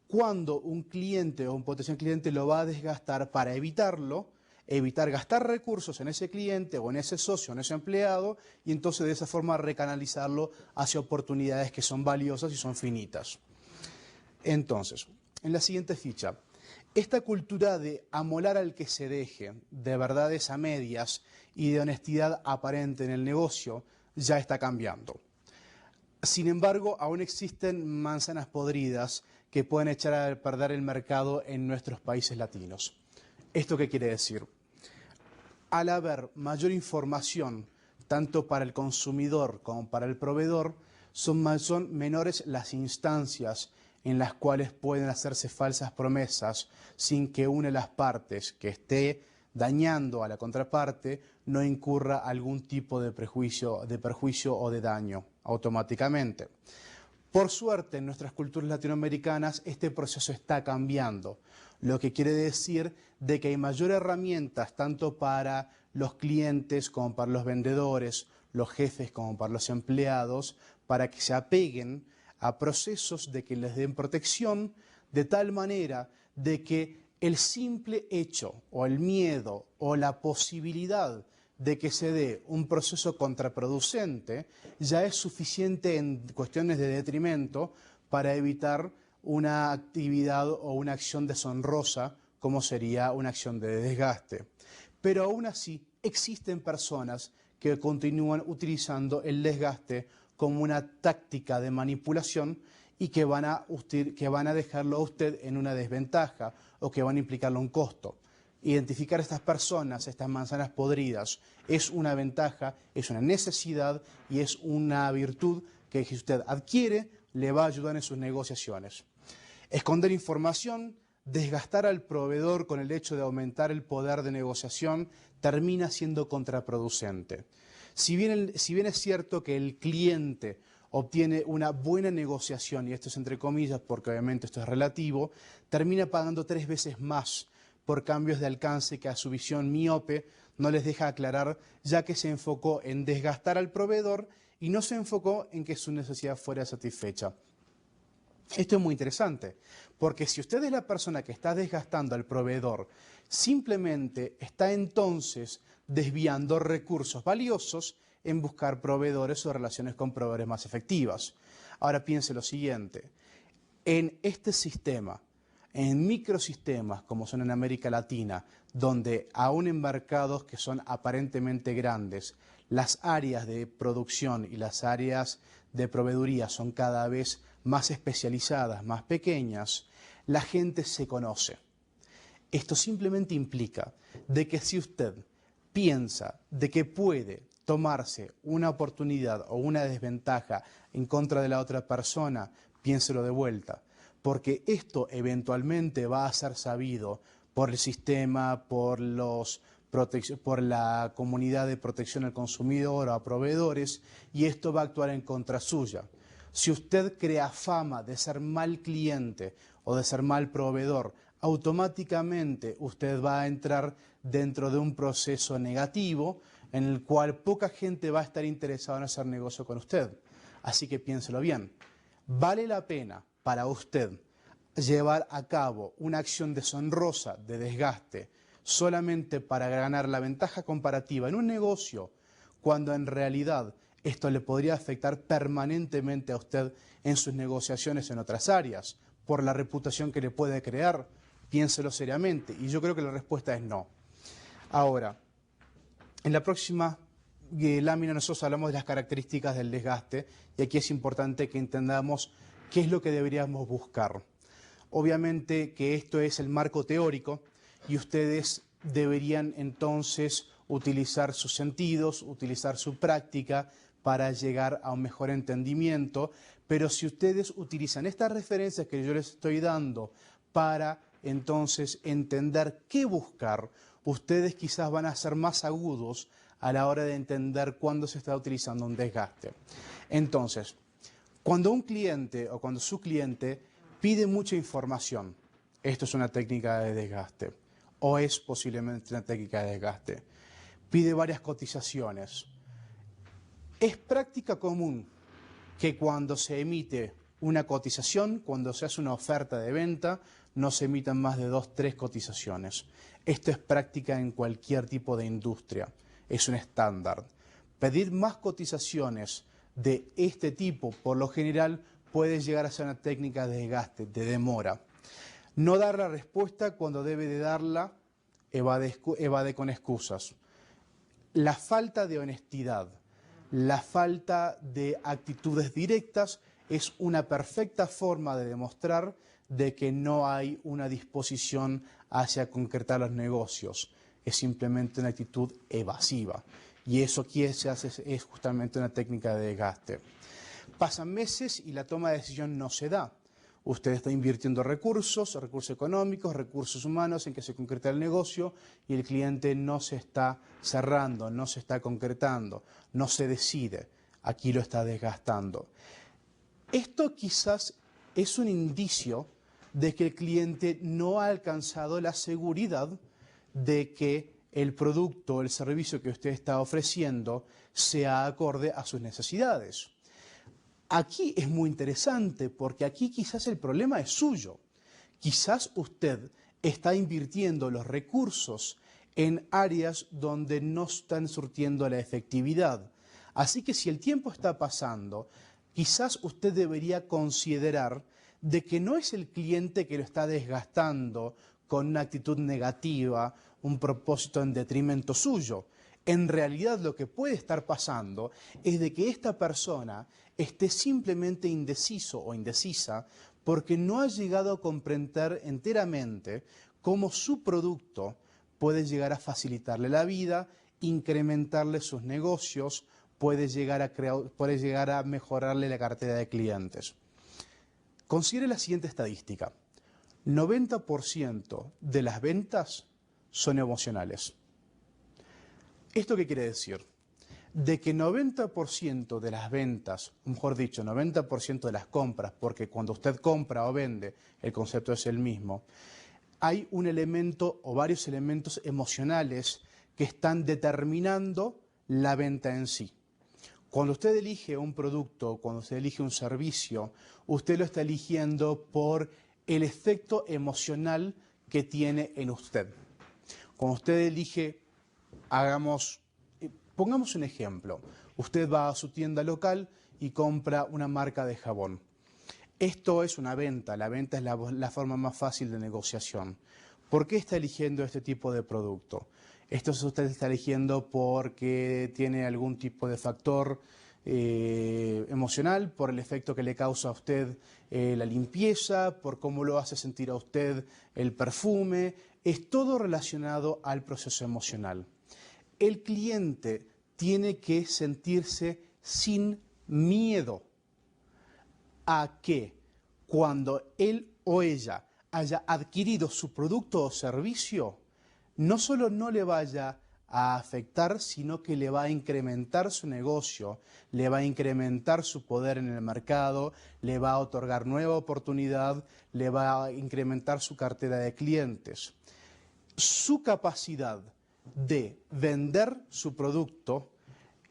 cuándo un cliente o un potencial cliente lo va a desgastar para evitar gastar recursos en ese cliente o en ese socio, en ese empleado, y entonces de esa forma recanalizarlo hacia oportunidades que son valiosas y son finitas. Entonces, en la siguiente ficha, esta cultura de amolar al que se deje, de verdades a medias y de honestidad aparente en el negocio, ya está cambiando. Sin embargo, aún existen manzanas podridas que pueden echar a perder el mercado en nuestros países latinos. ¿Esto qué quiere decir? Al haber mayor información, tanto para el consumidor como para el proveedor, son menores las instancias en las cuales pueden hacerse falsas promesas sin que una de las partes que esté dañando a la contraparte no incurra algún tipo de perjuicio o de daño automáticamente. Por suerte, en nuestras culturas latinoamericanas este proceso está cambiando, lo que quiere decir de que hay mayor herramientas tanto para los clientes como para los vendedores, los jefes como para los empleados, para que se apeguen a procesos de que les den protección de tal manera de que el simple hecho o el miedo o la posibilidad de que se dé un proceso contraproducente ya es suficiente en cuestiones de detrimento para evitar una actividad o una acción deshonrosa como sería una acción de desgaste. Pero aún así existen personas que continúan utilizando el desgaste como una táctica de manipulación y que van a dejarlo a usted en una desventaja o que van a implicarle un costo. Identificar a estas personas, estas manzanas podridas, es una ventaja, es una necesidad y es una virtud que si usted adquiere, le va a ayudar en sus negociaciones. Esconder información, desgastar al proveedor con el hecho de aumentar el poder de negociación, termina siendo contraproducente. Si bien es cierto que el cliente obtiene una buena negociación, y esto es entre comillas porque obviamente esto es relativo, termina pagando 3 veces más por cambios de alcance que a su visión miope no les deja aclarar, ya que se enfocó en desgastar al proveedor y no se enfocó en que su necesidad fuera satisfecha. Esto es muy interesante, porque si usted es la persona que está desgastando al proveedor, simplemente está entonces desviando recursos valiosos en buscar proveedores o relaciones con proveedores más efectivas. Ahora piense lo siguiente, en este sistema, en microsistemas como son en América Latina, donde aún en mercados que son aparentemente grandes, las áreas de producción y las áreas de proveeduría son cada vez más especializadas, más pequeñas, la gente se conoce. Esto simplemente implica de que si usted piensa de que puede tomarse una oportunidad o una desventaja en contra de la otra persona, piénselo de vuelta, porque esto eventualmente va a ser sabido por el sistema, por la comunidad de protección al consumidor o a proveedores, y esto va a actuar en contra suya. Si usted crea fama de ser mal cliente o de ser mal proveedor automáticamente usted va a entrar dentro de un proceso negativo en el cual poca gente va a estar interesada en hacer negocio con usted. Así que piénselo bien. ¿Vale la pena para usted llevar a cabo una acción deshonrosa, de desgaste, solamente para ganar la ventaja comparativa en un negocio, cuando en realidad esto le podría afectar permanentemente a usted en sus negociaciones en otras áreas, por la reputación que le puede crear? Piénselo seriamente, y yo creo que la respuesta es no. Ahora, en la próxima lámina nosotros hablamos de las características del desgaste, y aquí es importante que entendamos qué es lo que deberíamos buscar. Obviamente que esto es el marco teórico y ustedes deberían entonces utilizar sus sentidos, utilizar su práctica para llegar a un mejor entendimiento, pero si ustedes utilizan estas referencias que yo les estoy dando para entonces entender qué buscar, ustedes quizás van a ser más agudos a la hora de entender cuándo se está utilizando un desgaste. Entonces, cuando un cliente o cuando su cliente pide mucha información, esto es una técnica de desgaste, o es posiblemente una técnica de desgaste. Pide varias cotizaciones. Es práctica común que cuando se emite una cotización, cuando se hace una oferta de venta, no se emitan más de 2 o 3 cotizaciones. Esto es práctica en cualquier tipo de industria, es un estándar. Pedir más cotizaciones de este tipo, por lo general, puede llegar a ser una técnica de desgaste, de demora. No dar la respuesta cuando debe de darla, evade con excusas. La falta de honestidad, la falta de actitudes directas es una perfecta forma de demostrar de que no hay una disposición hacia concretar los negocios. Es simplemente una actitud evasiva. Y eso que se hace es justamente una técnica de desgaste. Pasan meses y la toma de decisión no se da. Usted está invirtiendo recursos económicos, recursos humanos en que se concreta el negocio y el cliente no se está cerrando, no se está concretando, no se decide. Aquí lo está desgastando. Esto quizás es un indicio de que el cliente no ha alcanzado la seguridad de que el producto o el servicio que usted está ofreciendo sea acorde a sus necesidades. Aquí es muy interesante porque aquí quizás el problema es suyo. Quizás usted está invirtiendo los recursos en áreas donde no están surtiendo la efectividad. Así que si el tiempo está pasando, quizás usted debería considerar de que no es el cliente que lo está desgastando con una actitud negativa, un propósito en detrimento suyo. En realidad lo que puede estar pasando es de que esta persona esté simplemente indeciso o indecisa porque no ha llegado a comprender enteramente cómo su producto puede llegar a facilitarle la vida, incrementarle sus negocios, puede llegar a mejorarle la cartera de clientes. Considere la siguiente estadística. 90% de las ventas son emocionales. ¿Esto qué quiere decir? De que 90% de las ventas, o mejor dicho, 90% de las compras, porque cuando usted compra o vende, el concepto es el mismo, hay un elemento o varios elementos emocionales que están determinando la venta en sí. Cuando usted elige un producto, cuando usted elige un servicio, usted lo está eligiendo por el efecto emocional que tiene en usted. Cuando usted elige, pongamos un ejemplo, usted va a su tienda local y compra una marca de jabón. Esto es una venta, la venta es la forma más fácil de negociación. ¿Por qué está eligiendo este tipo de producto? Esto usted está eligiendo porque tiene algún tipo de factor emocional, por el efecto que le causa a usted la limpieza, por cómo lo hace sentir a usted el perfume. Es todo relacionado al proceso emocional. El cliente tiene que sentirse sin miedo a que cuando él o ella haya adquirido su producto o servicio, no solo no le vaya a afectar, sino que le va a incrementar su negocio, le va a incrementar su poder en el mercado, le va a otorgar nueva oportunidad, le va a incrementar su cartera de clientes. Su capacidad de vender su producto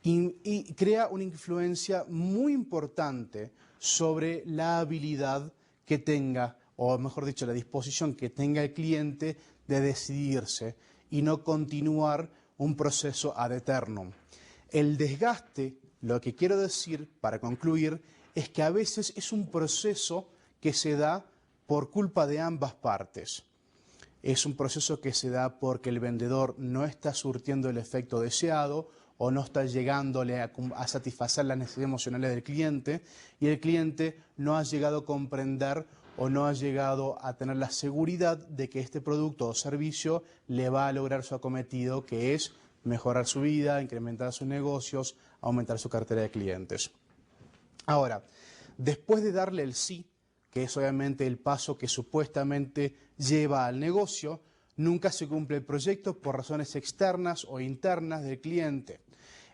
y crea una influencia muy importante sobre la habilidad que tenga, o mejor dicho, la disposición que tenga el cliente de decidirse y no continuar un proceso ad eternum. El desgaste, lo que quiero decir para concluir, es que a veces es un proceso que se da por culpa de ambas partes. Es un proceso que se da porque el vendedor no está surtiendo el efecto deseado o no está llegándole a satisfacer las necesidades emocionales del cliente y el cliente no ha llegado a comprender o no ha llegado a tener la seguridad de que este producto o servicio le va a lograr su acometido, que es mejorar su vida, incrementar sus negocios, aumentar su cartera de clientes. Ahora, después de darle el sí, que es obviamente el paso que supuestamente lleva al negocio, nunca se cumple el proyecto por razones externas o internas del cliente.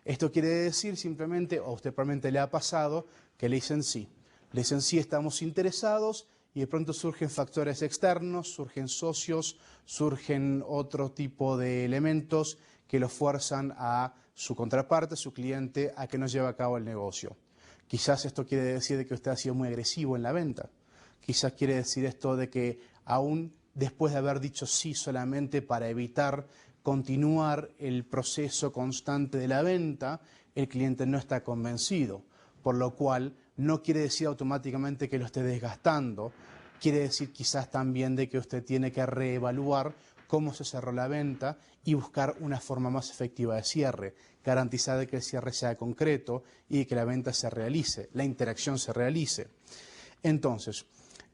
Esto quiere decir simplemente, o a usted probablemente le ha pasado, que le dicen sí. Le dicen sí, estamos interesados, y de pronto surgen factores externos, surgen socios, surgen otro tipo de elementos que lo fuerzan a su contraparte, su cliente, a que no lleve a cabo el negocio. Quizás esto quiere decir de que usted ha sido muy agresivo en la venta. Quizás quiere decir esto de que aún después de haber dicho sí solamente para evitar continuar el proceso constante de la venta, el cliente no está convencido, por lo cual no quiere decir automáticamente que lo esté desgastando, quiere decir quizás también de que usted tiene que reevaluar cómo se cerró la venta y buscar una forma más efectiva de cierre, garantizar de que el cierre sea concreto y que la venta se realice, la interacción se realice. Entonces,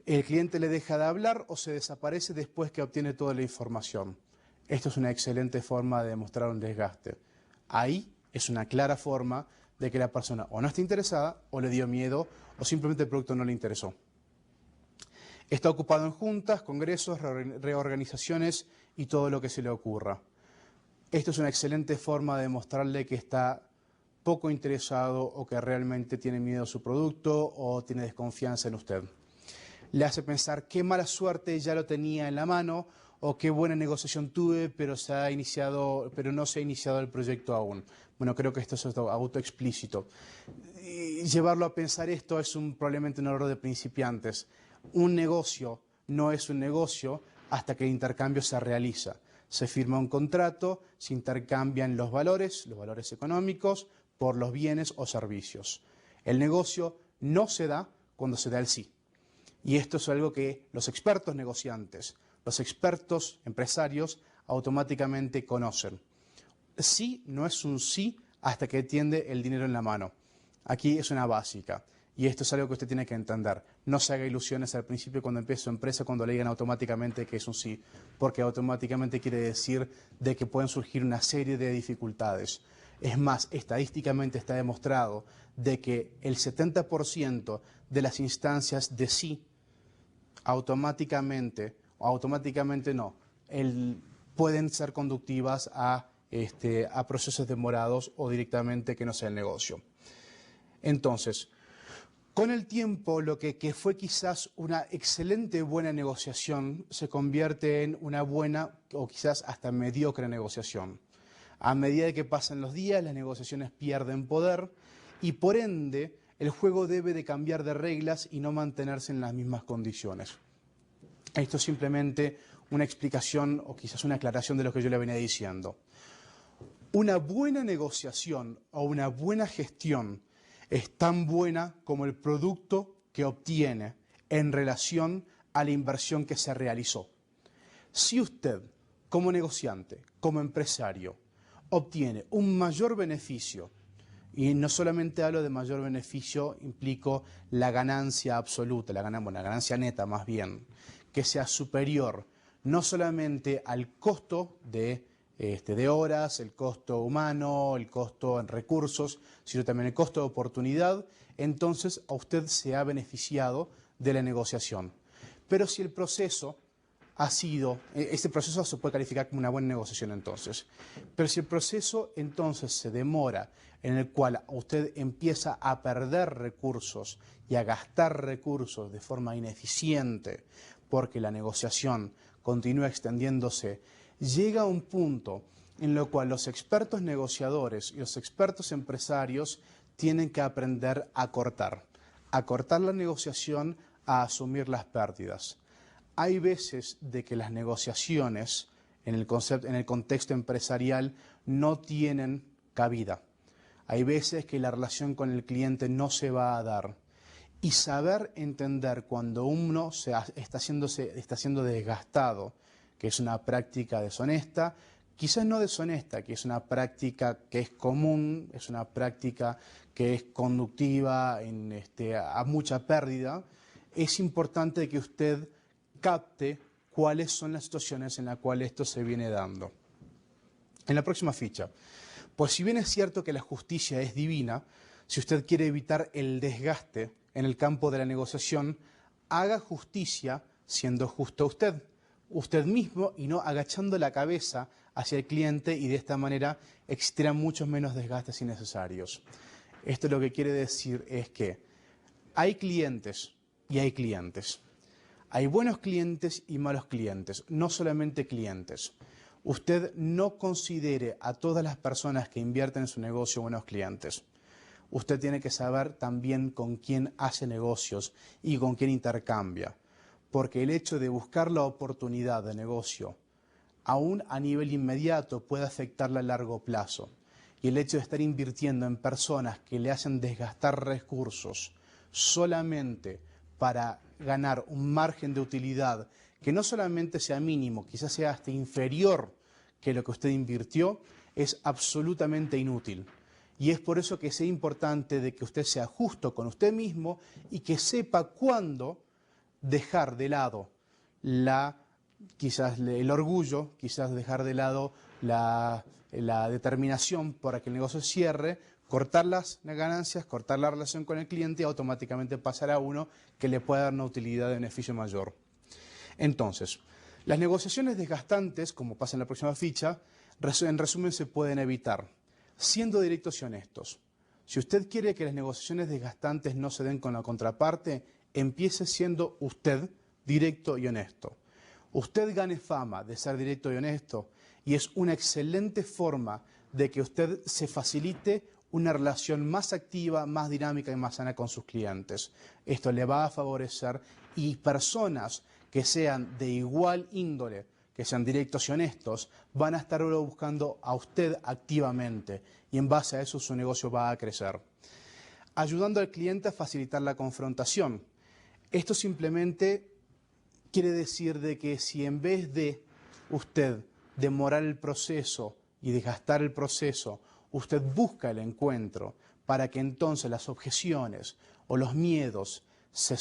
el cliente le deja de hablar o se desaparece después que obtiene toda la información. Esto es una excelente forma de demostrar un desgaste. Ahí es una clara forma de que la persona o no está interesada, o le dio miedo, o simplemente el producto no le interesó. Está ocupado en juntas, congresos, reorganizaciones y todo lo que se le ocurra. Esto es una excelente forma de demostrarle que está poco interesado o que realmente tiene miedo a su producto o tiene desconfianza en usted. Le hace pensar qué mala suerte ya lo tenía en la mano o qué buena negociación tuve, pero no se ha iniciado el proyecto aún. Bueno, creo que esto es autoexplícito. Y llevarlo a pensar esto es probablemente un error de principiantes. Un negocio no es un negocio hasta que el intercambio se realiza. Se firma un contrato, se intercambian los valores económicos, por los bienes o servicios. El negocio no se da cuando se da el sí. Y esto es algo que los expertos negociantes, los expertos empresarios automáticamente conocen. Sí no es un sí hasta que tiende el dinero en la mano. Aquí es una básica. Y esto es algo que usted tiene que entender. No se haga ilusiones al principio cuando empiece su empresa, cuando le digan automáticamente que es un sí, porque automáticamente quiere decir de que pueden surgir una serie de dificultades. Es más, estadísticamente está demostrado de que el 70% de las instancias de sí automáticamente no, pueden ser conductivas a procesos demorados o directamente que no sea el negocio. Entonces, con el tiempo, lo que fue quizás una excelente buena negociación se convierte en una buena o quizás hasta mediocre negociación. A medida que pasan los días, las negociaciones pierden poder y por ende el juego debe de cambiar de reglas y no mantenerse en las mismas condiciones. Esto es simplemente una explicación o quizás una aclaración de lo que yo le venía diciendo. Una buena negociación o una buena gestión es tan buena como el producto que obtiene en relación a la inversión que se realizó. Si usted, como negociante, como empresario, obtiene un mayor beneficio, y no solamente hablo de mayor beneficio, implico la ganancia absoluta, la ganancia neta más bien, que sea superior no solamente al costo de horas, el costo humano, el costo en recursos, sino también el costo de oportunidad, entonces a usted se ha beneficiado de la negociación. Pero si el proceso este proceso se puede calificar como una buena negociación entonces. Pero si el proceso entonces se demora, en el cual usted empieza a perder recursos y a gastar recursos de forma ineficiente, porque la negociación continúa extendiéndose, llega a un punto en el cual los expertos negociadores y los expertos empresarios tienen que aprender a cortar la negociación, a asumir las pérdidas. Hay veces de que las negociaciones en el contexto empresarial no tienen cabida. Hay veces que la relación con el cliente no se va a dar. Y saber entender cuando uno está siendo desgastado, que es una práctica deshonesta, quizás no deshonesta, que es una práctica que es común, es una práctica que es conductiva a mucha pérdida, es importante que usted capte cuáles son las situaciones en las cuales esto se viene dando. En la próxima ficha, pues si bien es cierto que la justicia es divina, si usted quiere evitar el desgaste en el campo de la negociación, haga justicia siendo justo usted mismo y no agachando la cabeza hacia el cliente, y de esta manera existirán muchos menos desgastes innecesarios. Esto lo que quiere decir es que hay clientes y hay clientes. Hay buenos clientes y malos clientes, no solamente clientes. Usted no considere a todas las personas que invierten en su negocio buenos clientes. Usted tiene que saber también con quién hace negocios y con quién intercambia. Porque el hecho de buscar la oportunidad de negocio, aún a nivel inmediato, puede afectarla a largo plazo. Y el hecho de estar invirtiendo en personas que le hacen desgastar recursos solamente para ganar un margen de utilidad que no solamente sea mínimo, quizás sea hasta inferior que lo que usted invirtió, es absolutamente inútil. Y es por eso que es importante de que usted sea justo con usted mismo y que sepa cuándo dejar de lado quizás el orgullo, quizás dejar de lado la determinación para que el negocio cierre, cortar las ganancias, cortar la relación con el cliente y automáticamente pasar a uno que le pueda dar una utilidad de beneficio mayor. Entonces, las negociaciones desgastantes, como pasa en la próxima ficha, en resumen se pueden evitar siendo directos y honestos. Si usted quiere que las negociaciones desgastantes no se den con la contraparte, empiece siendo usted directo y honesto. Usted gane fama de ser directo y honesto y es una excelente forma de que usted se facilite una relación más activa, más dinámica y más sana con sus clientes. Esto le va a favorecer, y personas que sean de igual índole, que sean directos y honestos, van a estar buscando a usted activamente y en base a eso su negocio va a crecer. Ayudando al cliente a facilitar la confrontación. Esto simplemente quiere decir de que si en vez de usted demorar el proceso y desgastar el proceso, usted busca el encuentro para que entonces las objeciones o los miedos se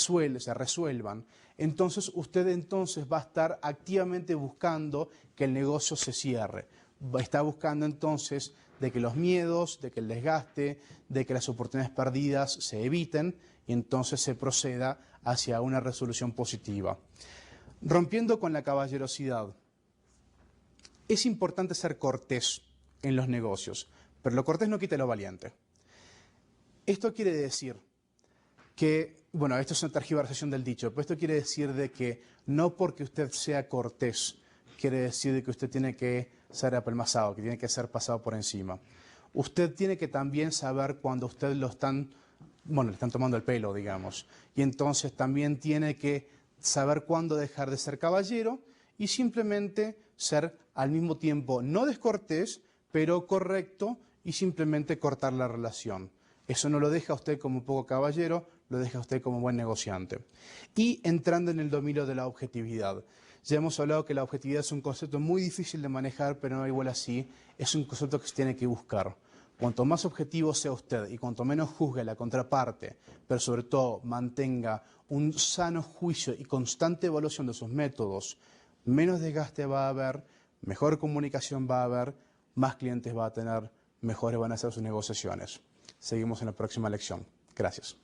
resuelvan, entonces usted va a estar activamente buscando que el negocio se cierre. Está buscando entonces de que los miedos, de que el desgaste, de que las oportunidades perdidas se eviten y entonces se proceda hacia una resolución positiva. Rompiendo con la caballerosidad. Es importante ser cortés en los negocios, pero lo cortés no quita lo valiente. Esto quiere decir que, bueno, esto es una tergiversación del dicho, pero esto quiere decir de que no porque usted sea cortés, quiere decir de que usted tiene que ser apelmazado, que tiene que ser pasado por encima. Usted tiene que también saber cuando usted le están tomando el pelo, digamos. Y entonces también tiene que saber cuándo dejar de ser caballero y simplemente ser al mismo tiempo no descortés, pero correcto, y simplemente cortar la relación. Eso no lo deja a usted como poco caballero, lo deja a usted como buen negociante. Y entrando en el dominio de la objetividad. Ya hemos hablado que la objetividad es un concepto muy difícil de manejar, pero no igual así, es un concepto que se tiene que buscar. Cuanto más objetivo sea usted y cuanto menos juzgue la contraparte, pero sobre todo mantenga un sano juicio y constante evaluación de sus métodos, menos desgaste va a haber, mejor comunicación va a haber, más clientes va a tener, mejores van a ser sus negociaciones. Seguimos en la próxima lección. Gracias.